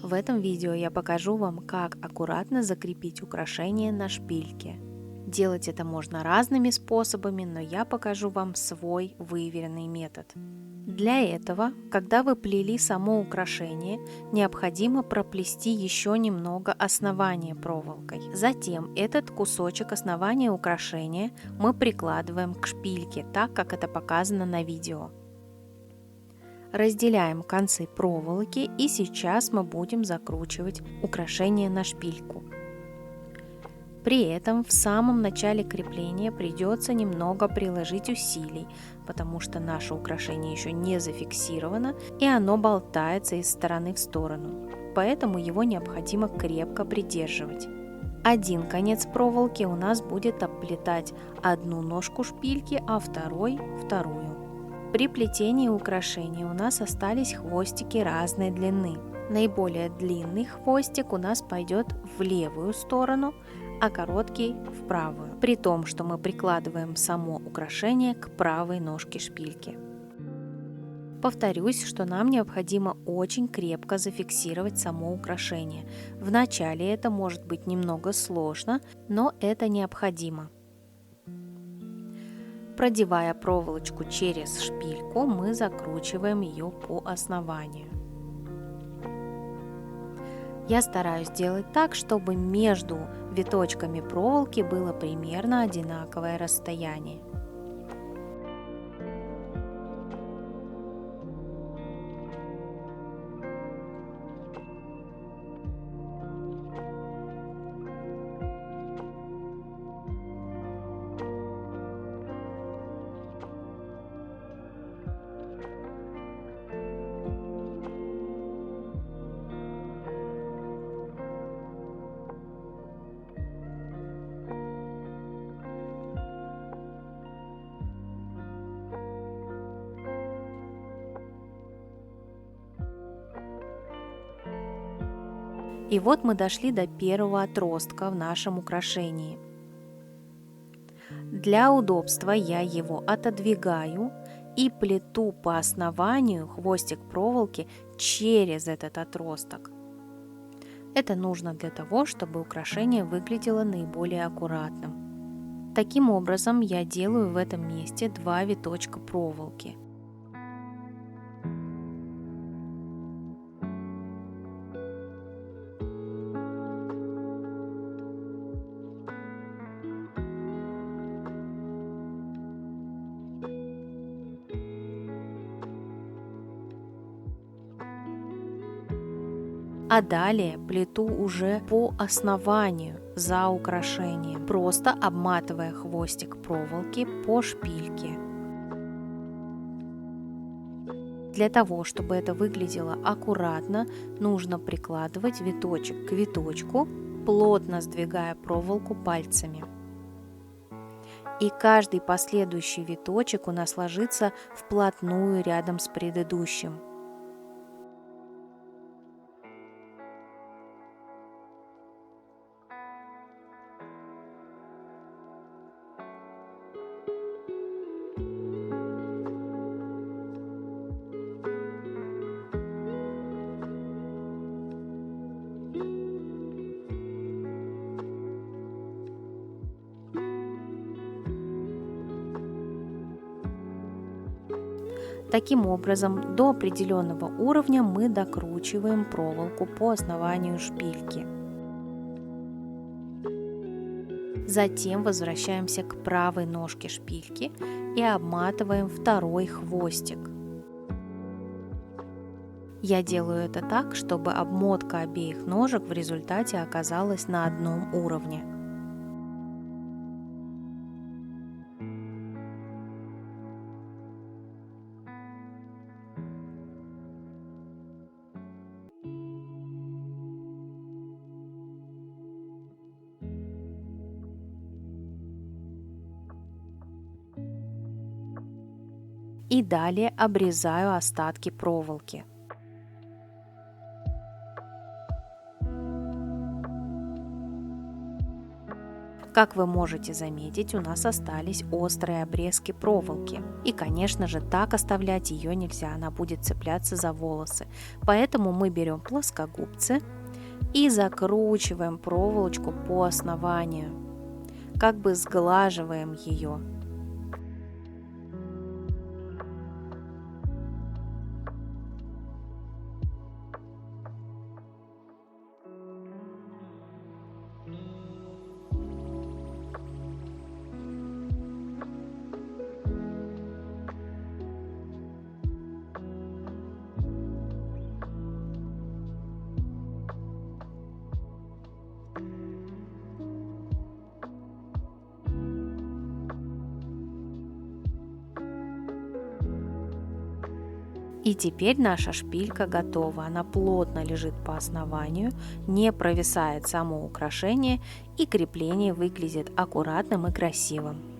В этом видео я покажу вам, как аккуратно закрепить украшение на шпильке. Делать это можно разными способами, но я покажу вам свой выверенный метод. Для этого, когда вы плели само украшение, необходимо проплести еще немного основания проволокой. Затем этот кусочек основания украшения мы прикладываем к шпильке, так как это показано на видео. Разделяем концы проволоки, и сейчас мы будем закручивать украшение на шпильку. При этом в самом начале крепления придется немного приложить усилий, потому что наше украшение еще не зафиксировано и оно болтается из стороны в сторону, поэтому его необходимо крепко придерживать. Один конец проволоки у нас будет оплетать одну ножку шпильки, а второй – вторую. При плетении украшений у нас остались хвостики разной длины. Наиболее длинный хвостик у нас пойдет в левую сторону, а короткий в правую, при том, что мы прикладываем само украшение к правой ножке шпильки. Повторюсь, что нам необходимо очень крепко зафиксировать само украшение. Вначале это может быть немного сложно, но это необходимо. Продевая проволочку через шпильку, мы закручиваем ее по основанию. Я стараюсь делать так, чтобы между виточками проволоки было примерно одинаковое расстояние. И вот мы дошли до первого отростка в нашем украшении. Для удобства я его отодвигаю и плету по основанию хвостик проволоки через этот отросток. Это нужно для того, чтобы украшение выглядело наиболее аккуратным. Таким образом, я делаю в этом месте 2 виточка проволоки. А далее плету уже по основанию за украшением, просто обматывая хвостик проволоки по шпильке. Для того, чтобы это выглядело аккуратно, нужно прикладывать виточек к виточку, плотно сдвигая проволоку пальцами. И каждый последующий виточек у нас ложится вплотную рядом с предыдущим. Таким образом, до определенного уровня мы докручиваем проволоку по основанию шпильки. Затем возвращаемся к правой ножке шпильки и обматываем второй хвостик. Я делаю это так, чтобы обмотка обеих ножек в результате оказалась на одном уровне. И далее обрезаю остатки проволоки. Как вы можете заметить, у нас остались острые обрезки проволоки. И, конечно же, так оставлять ее нельзя, она будет цепляться за волосы. Поэтому мы берем плоскогубцы и закручиваем проволочку по основанию, как бы сглаживаем ее. И теперь наша шпилька готова. Она плотно лежит по основанию, не провисает само украшение, и крепление выглядит аккуратным и красивым.